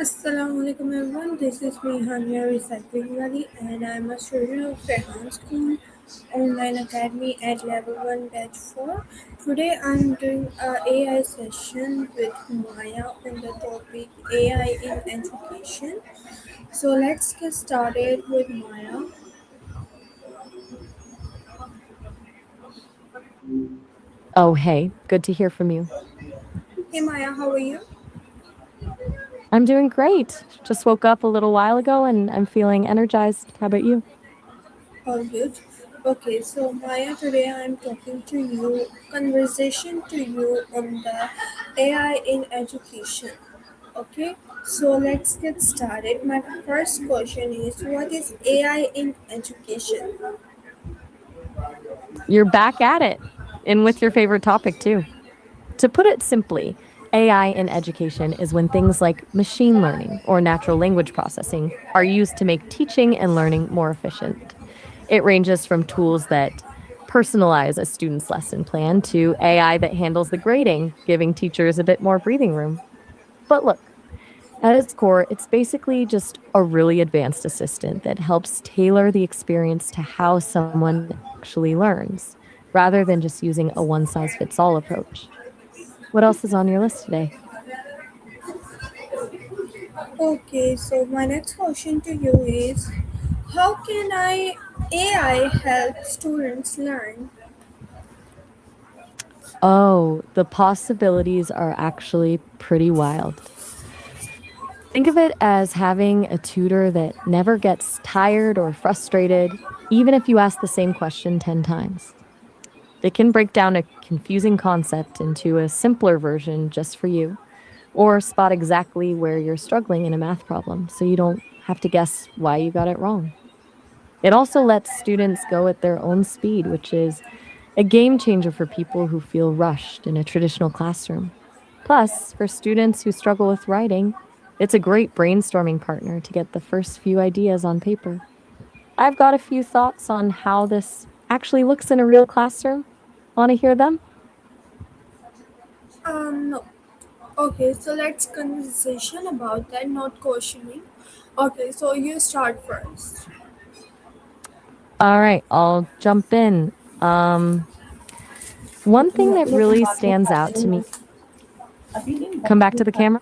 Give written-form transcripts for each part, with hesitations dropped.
Assalamu alaikum everyone, this is me Hania Recycling Wali and I'm a student of Rehan School Online Academy at level 1 batch 4. Today I'm doing a AI session with Maya on the topic AI in education. So let's get started with Maya. Oh, hey, good to hear from you. Hey Maya, how are you? I'm doing great. Just woke up a little while ago and I'm feeling energized. How about you? All good. Okay, so Maya, today I'm talking to you, conversation to you on the AI in education. Okay, so let's get started. My first question is, what is AI in education? You're back at it, and with your favorite topic, too. To put it simply, AI in education is when things like machine learning or natural language processing are used to make teaching and learning more efficient. It ranges from tools that personalize a student's lesson plan to AI that handles the grading, giving teachers a bit more breathing room. But look, at its core, it's basically just a really advanced assistant that helps tailor the experience to how someone actually learns, rather than just using a one size fits all approach. What else is on your list today? Okay, so my next question to you is, how can AI help students learn? Oh, the possibilities are actually pretty wild. Think of it as having a tutor that never gets tired or frustrated, even if you ask the same question 10 times. It can break down a confusing concept into a simpler version just for you, or spot exactly where you're struggling in a math problem so you don't have to guess why you got it wrong. It also lets students go at their own speed, which is a game changer for people who feel rushed in a traditional classroom. Plus, for students who struggle with writing, it's a great brainstorming partner to get the first few ideas on paper. I've got a few thoughts on how this actually looks in a real classroom. Want to hear them? No. Okay, so let's conversation about that, not questioning. Okay, so you start first. All right, I'll jump in. Um, One thing that really stands out to me, come back to the camera.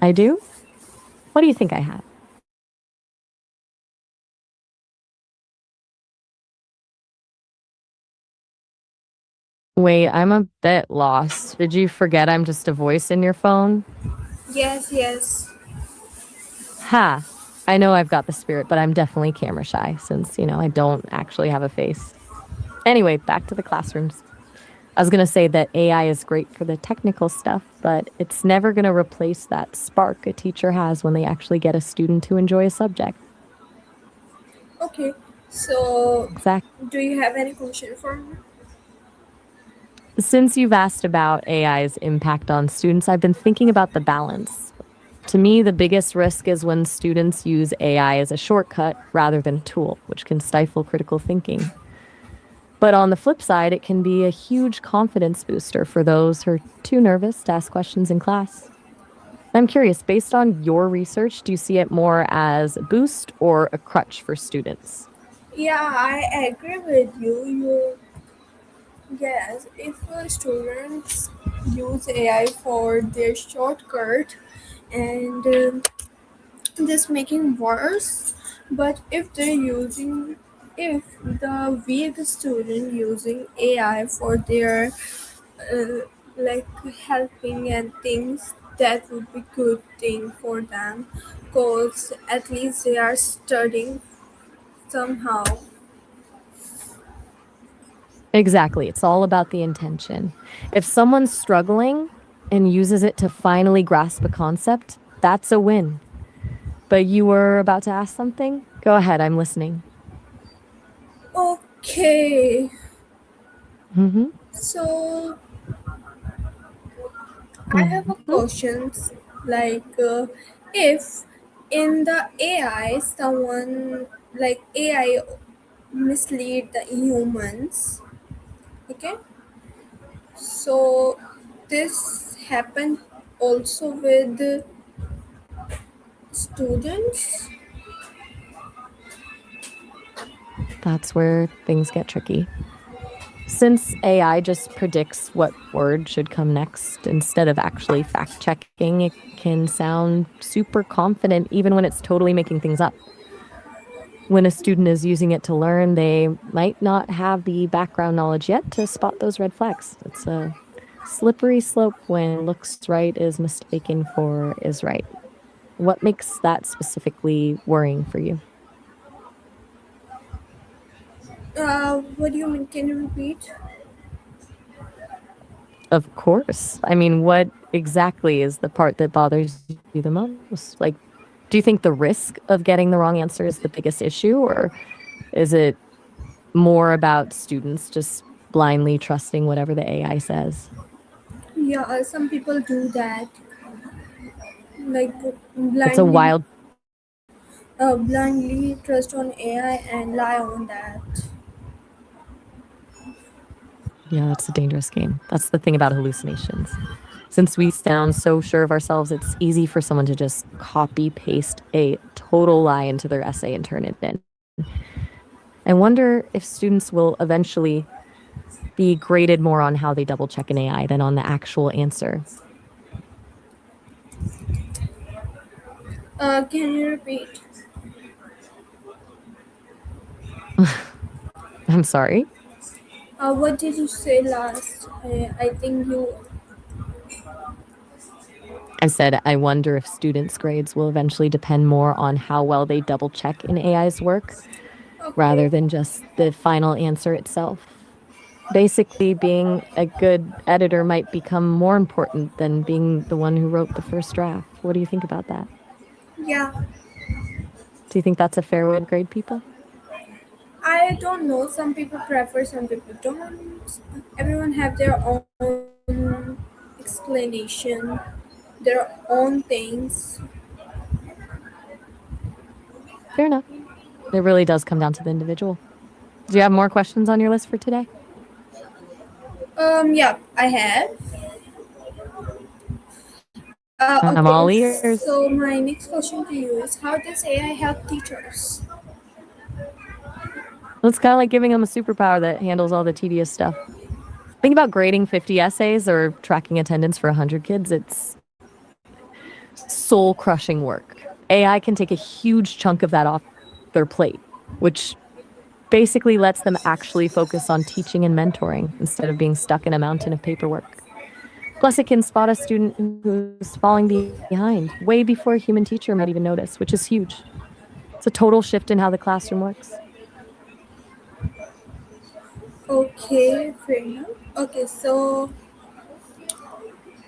I do? What do you think I have? Wait, I'm a bit lost. Did you forget I'm just a voice in your phone? Yes, yes. Ha! I know I've got the spirit, but I'm definitely camera shy since, I don't actually have a face. Anyway, back to the classrooms. I was going to say that AI is great for the technical stuff, but it's never going to replace that spark a teacher has when they actually get a student to enjoy a subject. Okay, so Exactly. do you have any question for me? Since you've asked about AI's impact on students, I've been thinking about the balance. To me, the biggest risk is when students use AI as a shortcut rather than a tool, which can stifle critical thinking. But on the flip side, it can be a huge confidence booster for those who are too nervous to ask questions in class. I'm curious, based on your research, do you see it more as a boost or a crutch for students? Yeah, I agree with you. Yes, if students use AI for their shortcut and just making worse, but if the weak student using AI for their uh, like helping and things, that would be good thing for them, because at least they are studying somehow. Exactly. It's all about the intention. If someone's struggling and uses it to finally grasp a concept, that's a win. But you were about to ask something? Go ahead, I'm listening. Okay, Mm-hmm. so I have a Mm-hmm. questions like, if in the AI someone, like AI mislead the humans, okay, So this happened also with the students. That's where things get tricky. Since AI just predicts what word should come next instead of actually fact checking, it can sound super confident even when it's totally making things up. When a student is using it to learn, they might not have the background knowledge yet to spot those red flags. It's a slippery slope when looks right is mistaken for is right. What makes that specifically worrying for you? What do you mean? Can you repeat? Of course. I mean, what exactly is the part that bothers you the most? Like, do you think the risk of getting the wrong answer is the biggest issue, or is it more about students just blindly trusting whatever the AI says? Yeah, some people do that, like It's a blindly, wild, blindly trust on AI and lie on that. yeah, that's a dangerous game. That's the thing about hallucinations. Since we sound so sure of ourselves, it's easy for someone to just copy paste a total lie into their essay and turn it in. I wonder if students will eventually be graded more on how they double check an AI than on the actual answer. Can you repeat? I'm sorry. What did you say last? I think you. I said, I wonder if students' grades will eventually depend more on how well they double check an AI's work Okay. rather than just the final answer itself. Basically, being a good editor might become more important than being the one who wrote the first draft. What do you think about that? Yeah, Do you think that's a fair way to grade people? I don't know. Some people prefer, some people don't. Everyone have their own explanation, their own things. Fair enough. It really does come down to the individual. Do you have more questions on your list for today? Yeah, I have. I'm Okay, all ears. so my next question to you is, how does AI help teachers? Well, it's kind of like giving them a superpower that handles all the tedious stuff. Think about grading 50 essays or tracking attendance for 100 kids. It's soul crushing work. AI can take a huge chunk of that off their plate, which basically lets them actually focus on teaching and mentoring instead of being stuck in a mountain of paperwork. Plus, it can spot a student who's falling behind way before a human teacher might even notice, which is huge. It's a total shift in how the classroom works. Okay, fair enough. Okay, so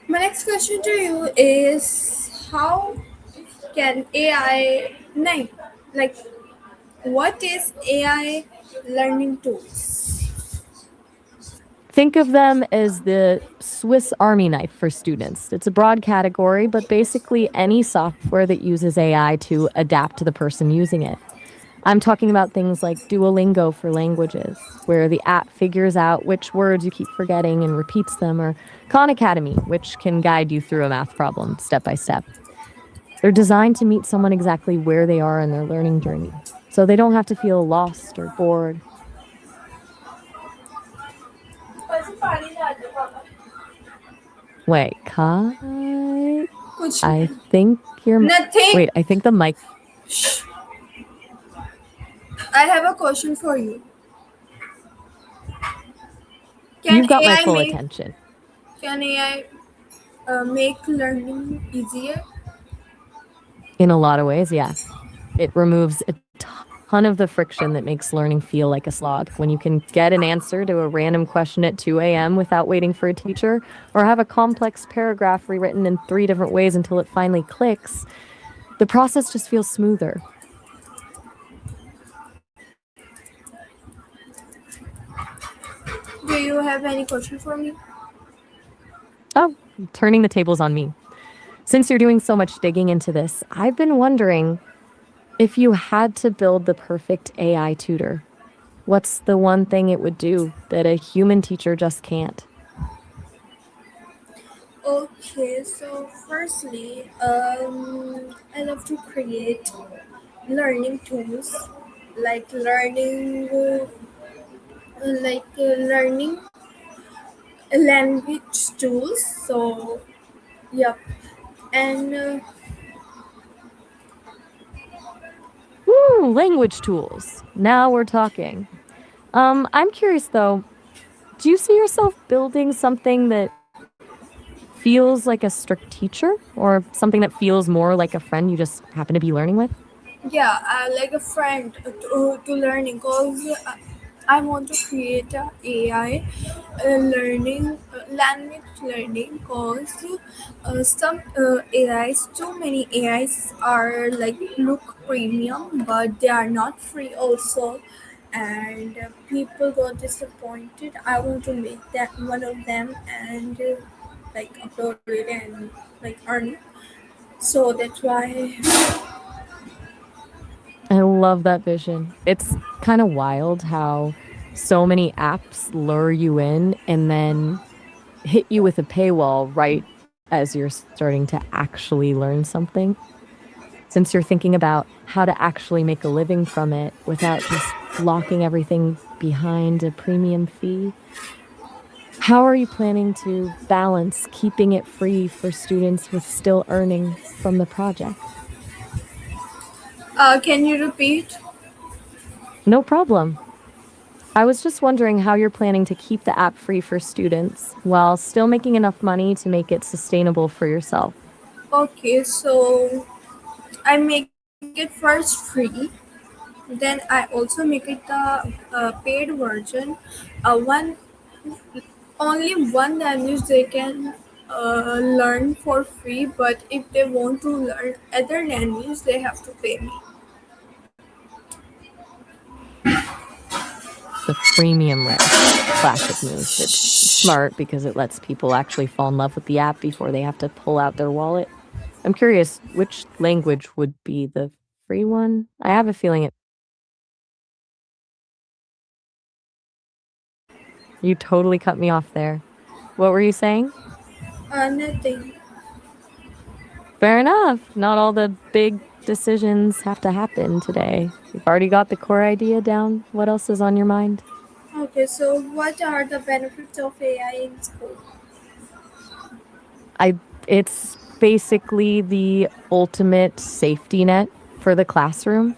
my next question to you is, how can AI name, like, what is AI learning tools? Think of them as the Swiss Army knife for students. It's a broad category, but basically any software that uses AI to adapt to the person using it. I'm talking about things like Duolingo for languages, where the app figures out which words you keep forgetting and repeats them, or Khan Academy, which can guide you through a math problem step by step. They're designed to meet someone exactly where they are in their learning journey, so they don't have to feel lost or bored. Wait, Kai? कुछ I नहीं. think you're. Nothing. Wait, I think the mic. I have a question for you. Can You've got my AI full make attention. can AI make learning easier? In a lot of ways, yeah. It removes a ton of the friction that makes learning feel like a slog. When you can get an answer to a random question at 2 a.m. without waiting for a teacher, or have a complex paragraph rewritten in three different ways until it finally clicks, the process just feels smoother. Do you have any question for me? Oh, turning the tables on me. Since you're doing so much digging into this, I've been wondering if you had to build the perfect AI tutor, what's the one thing it would do that a human teacher just can't? Okay, so firstly, I love to create learning tools like learning language tools. So, yep, and Ooh, language tools. Now we're talking. I'm curious though, do you see yourself building something that feels like a strict teacher or something that feels more like a friend you just happen to be learning with? yeah, like a friend to learning because I want to create a AI learning language learning because some AIs, too many AIs are like look premium, but they are not free also, and people got disappointed. I want to make that one of them and like upload it and like earn. So that's why. I love that vision. It's kind of wild how so many apps lure you in and then hit you with a paywall right as you're starting to actually learn something. Since you're thinking about how to actually make a living from it without just locking everything behind a premium fee, how are you planning to balance keeping it free for students with still earning from the project? Can you repeat? No problem. I was just wondering how you're planning to keep the app free for students while still making enough money to make it sustainable for yourself. Okay, so I make it first free, then I also make it the paid version. One only one language they can learn for free, but if they want to learn other language, they have to pay me. The freemium risk, classic move. It's smart because it lets people actually fall in love with the app before they have to pull out their wallet. I'm curious, which language would be the free one? I have a feeling it. You totally cut me off there. What were you saying? Nothing. Fair enough. Not all the big decisions have to happen today. You've already got the core idea down. What else is on your mind? Okay, so what are the benefits of AI in school? I it's basically the ultimate safety net for the classroom.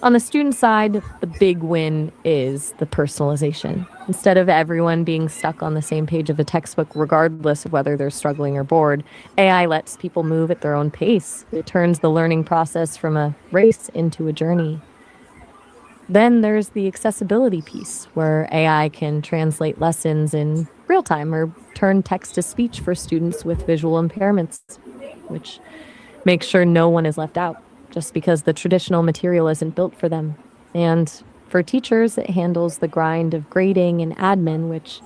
On the student side, the big win is the personalization. Instead of everyone being stuck on the same page of a textbook, regardless of whether they're struggling or bored, AI lets people move at their own pace. It turns the learning process from a race into a journey. Then there's the accessibility piece, where AI can translate lessons in real time or turn text to speech for students with visual impairments, which makes sure no one is left out just because the traditional material isn't built for them. And for teachers, it handles the grind of grading and admin, which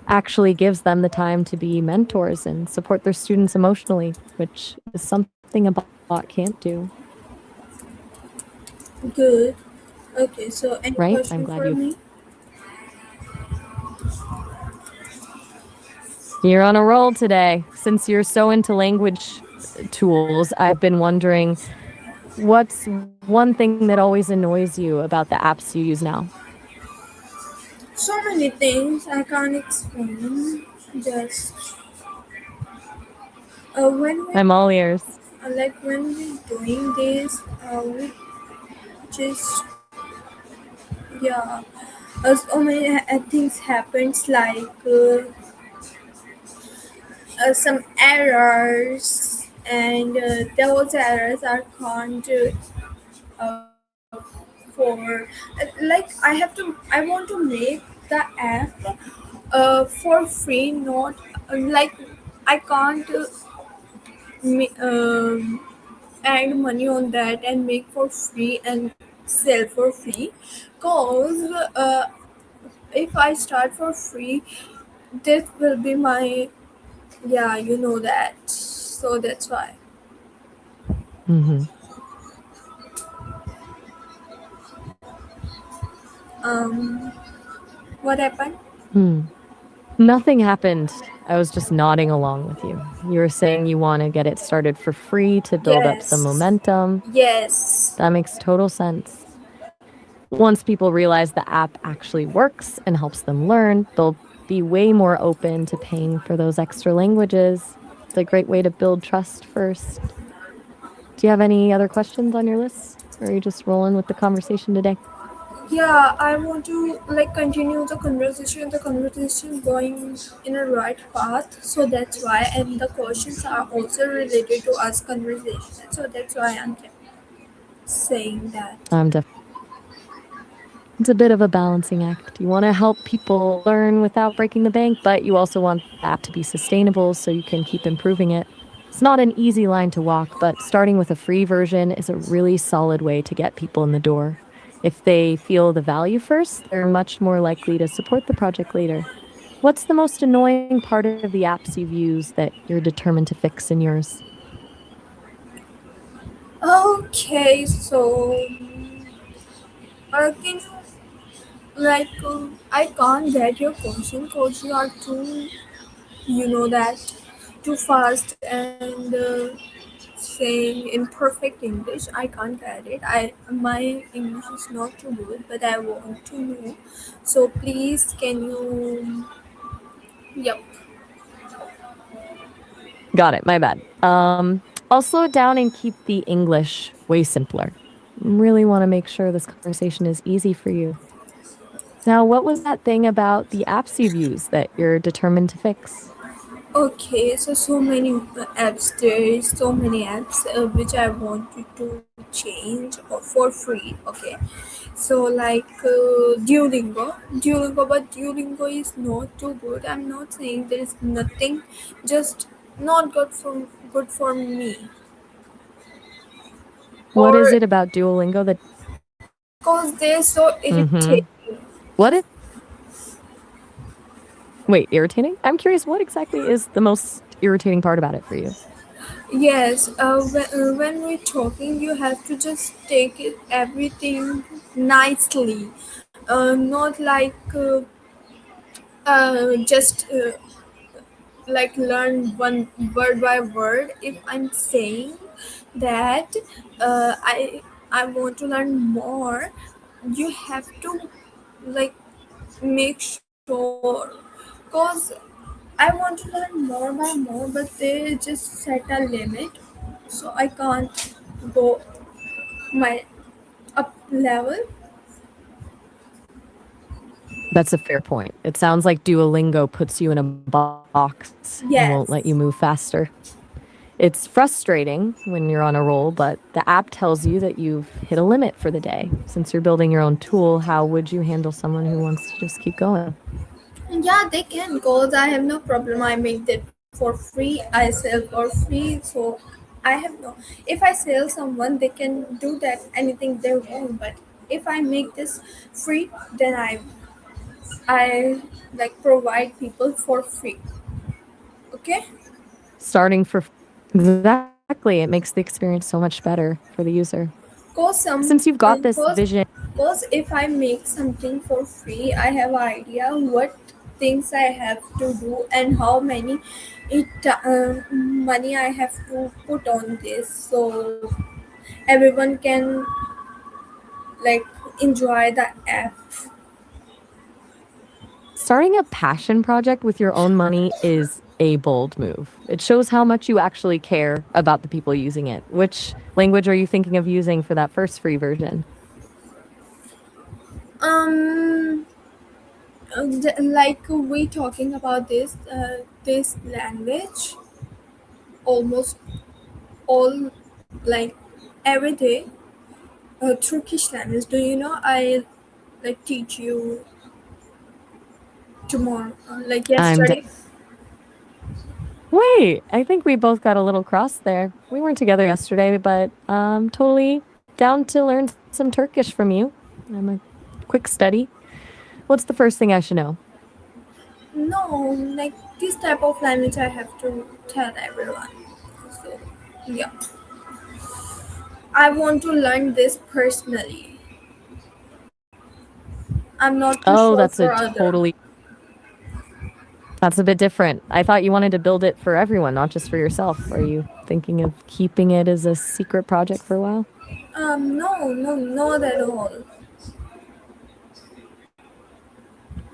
actually gives them the time to be mentors and support their students emotionally, which is something a bot can't do, Good. Okay, so any right? I'm question glad for you. me? You're on a roll today. Since you're so into language tools, I've been wondering what's one thing that always annoys you about the apps you use now? So many things I can't explain. Just when we I'm all ears. like when we doing this, we just yeah. So many things happens like some errors, and those errors are can't for like I want to make the app for free, not like I can't add money on that and make for free and sell for free because if I start for free, this will be my, yeah, you know that, so that's why. Hmm. um what happened? Hmm. Nothing happened. I was just nodding along with you. You were saying you want to get it started for free to build up some Yes. momentum. Yes. That makes total sense. Once people realize the app actually works and helps them learn, they'll be way more open to paying for those extra languages. It's a great way to build trust first. Do you have any other questions on your list? Or are you just rolling with the conversation today? Yeah, I want to like continue the conversation going in a right path. So that's why, and the questions are also related to us conversation. So that's why I'm saying that. I'm It's a bit of a balancing act. You want to help people learn without breaking the bank, but you also want the app to be sustainable so you can keep improving it. It's not an easy line to walk, but starting with a free version is a really solid way to get people in the door. If they feel the value first, they're much more likely to support the project later. What's the most annoying part of the apps you've used that you're determined to fix in yours? Okay, so can you I can't get your question because you are too, you know that, too fast and saying in perfect English. I can't get it. My English is not too good, but I want to know. So please, can you? Yep. Got it, my bad. I'll slow it down and keep the English way simpler. Really want to make sure this conversation is easy for you. Now, what was that thing about the apps you've used that you're determined to fix? Okay, so many apps. There is so many apps which I wanted to change for free. Okay, so Duolingo, but Duolingo is not too good. I'm not saying there is nothing, just not good for me. What is Or it about Duolingo that. because they're so Mm-hmm. irritating. What it. Wait, irritating? I'm curious, what exactly is the most irritating part about it for you? Yes, when we're talking, you have to just take it everything nicely, not just like learn one word by word. If I'm saying that I want to learn more, you have to like make sure, cause I want to learn more by more, but they just set a limit, so I can't go my up level. That's a fair point. It sounds like Duolingo puts you in a box and won't let you move Yes. faster. It's frustrating when you're on a roll, but the app tells you that you've hit a limit for the day. Since you're building your own tool, how would you handle someone who wants to just keep going? Yeah, they can, cause I have no problem. I make that for free. I sell for free, so I have no. If I sell someone, they can do that anything they want. But if I make this free, then I like provide people for free. Okay. Starting for exactly, it makes the experience so much better for the user. Since you've got this Cause, vision, cause if I make something for free, I have idea what things I have to do and how many money I have to put on this, so everyone can like enjoy the app. starting a passion project with your own money is a bold move. It shows how much you actually care about the people using it. Which language are you thinking of using for that first free version? Um, like we talking about this language almost all like every day. Turkish language. Do you know I like teach you tomorrow, like I'm yesterday? Wait, I think we both got a little crossed there. We weren't together yesterday, but totally down to learn some Turkish from you. I'm a quick study. What's the first thing I should know? No, like this type of language I have to tell everyone. So yeah, I want to learn this personally. I'm not too Oh, sure that's a for other. totally That's a bit different. I thought you wanted to build it for everyone, not just for yourself. Are you thinking of keeping it as a secret project for a while? No, no, not at all.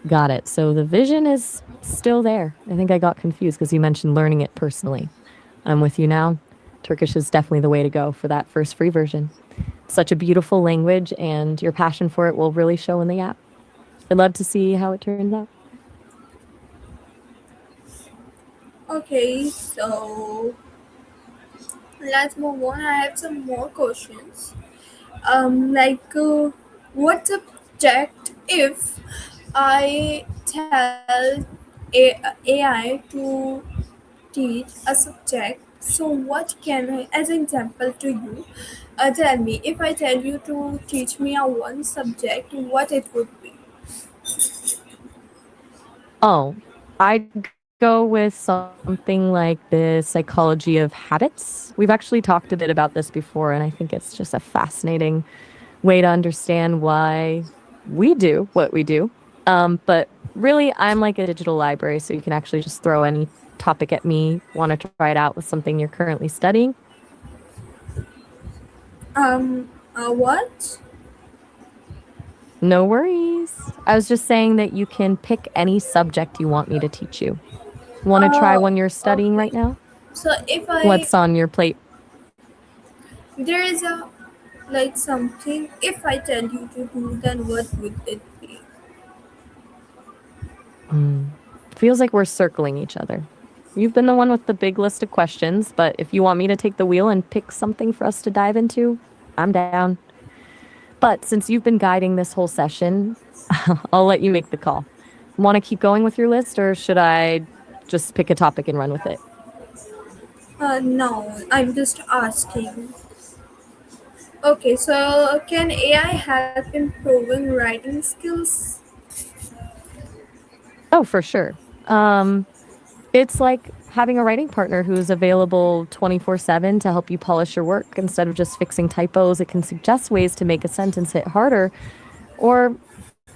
Got it. So the vision is still there. I think I got confused because you mentioned learning it personally. I'm with you now. Turkish is definitely the way to go for that first free version. Such a beautiful language, and your passion for it will really show in the app. I'd love to see how it turns out. Okay, so let's move on. I have some more questions. Like, what's a subject if I tell AI to teach a subject? So, what can I, as an example to you, tell me if I tell you to teach me a one subject, what it would be? Oh, I'd go with something like the psychology of habits. We've actually talked a bit about this before, and I think it's just a fascinating way to understand why we do what we do. But really, I'm like a digital library, so you can actually just throw any topic at me. Want to try it out with something you're currently studying? What? No worries. I was just saying that you can pick any subject you want me to teach you. Want to try one you're studying Okay. right now? So if I What's on your plate? there is a like something, if I tell you to do, then what would it be? Hmm. Feels like we're circling each other. You've been the one with the big list of questions, but if you want me to take the wheel and pick something for us to dive into, I'm down. But since you've been guiding this whole session, I'll let you make the call. Want to keep going with your list, or should I just pick a topic and run with it? No, I'm just asking. Okay, so can AI help improving writing skills? Oh, for sure. It's like having a writing partner who's available 24/7 to help you polish your work instead of just fixing typos. It can suggest ways to make a sentence hit harder or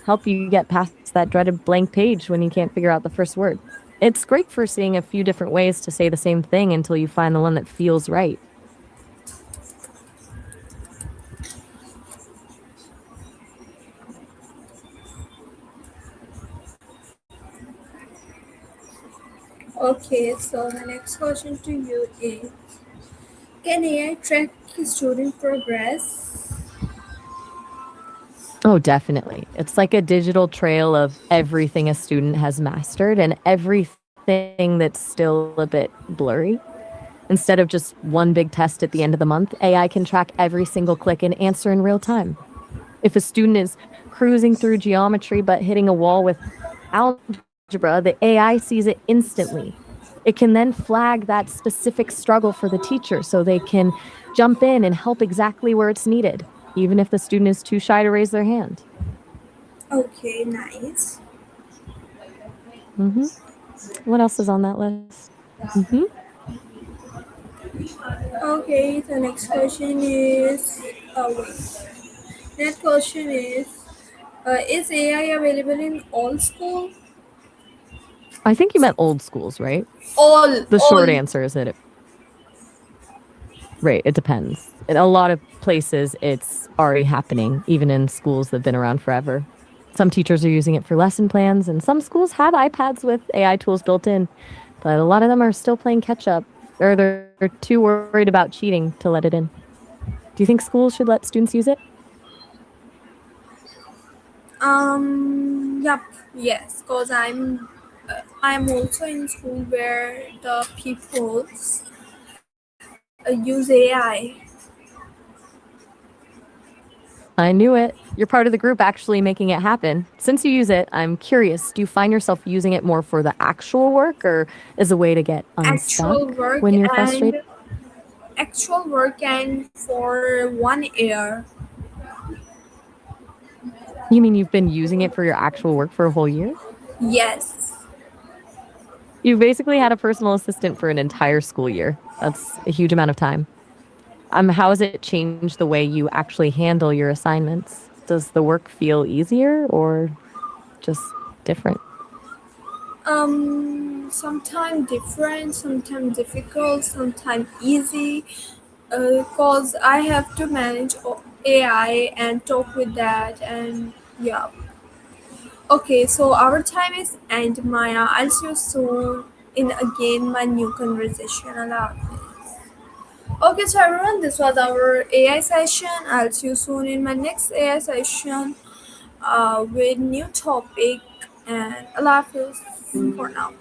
help you get past that dreaded blank page when you can't figure out the first word. It's great for seeing a few different ways to say the same thing until you find the one that feels right. Okay, so the next question to you is, can AI track student progress? Oh, definitely. It's like a digital trail of everything a student has mastered and everything that's still a bit blurry. Instead of just one big test at the end of the month, AI can track every single click and answer in real time. If a student is cruising through geometry but hitting a wall with algebra, the AI sees it instantly. It can then flag that specific struggle for the teacher so they can jump in and help exactly where it's needed, even if the student is too shy to raise their hand. Okay, nice. Hmm. What else is on that list? Hmm. Okay, the next question wait. Next question is AI available in all school? I think you meant old schools, right? All, The short all. answer is that right, it depends. In a lot of places, it's already happening, even in schools that have been around forever. Some teachers are using it for lesson plans, and some schools have iPads with AI tools built in, but a lot of them are still playing catch up, or they're too worried about cheating to let it in. Do you think schools should let students use it? Yep, yes, cause I'm also in school where the peoples use AI. I knew it. You're part of the group actually making it happen. Since you use it, I'm curious, do you find yourself using it more for the actual work or as a way to get Actual unstuck work when you're and frustrated? actual work and for 1 year. You mean you've been using it for your actual work for a whole year? Yes. You've basically had a personal assistant for an entire school year. That's a huge amount of time. How has it changed the way you actually handle your assignments? Does the work feel easier or just different? Sometimes different, sometimes difficult, sometimes easy. Cause I have to manage AI and talk with that, and yeah. Okay, so our time is end, Maya. I'll see you soon in again my new conversation. Allah Hafiz. Okay, so everyone, this was our AI session. I'll see you soon in my next AI session with new topic, and Allah Hafiz for now.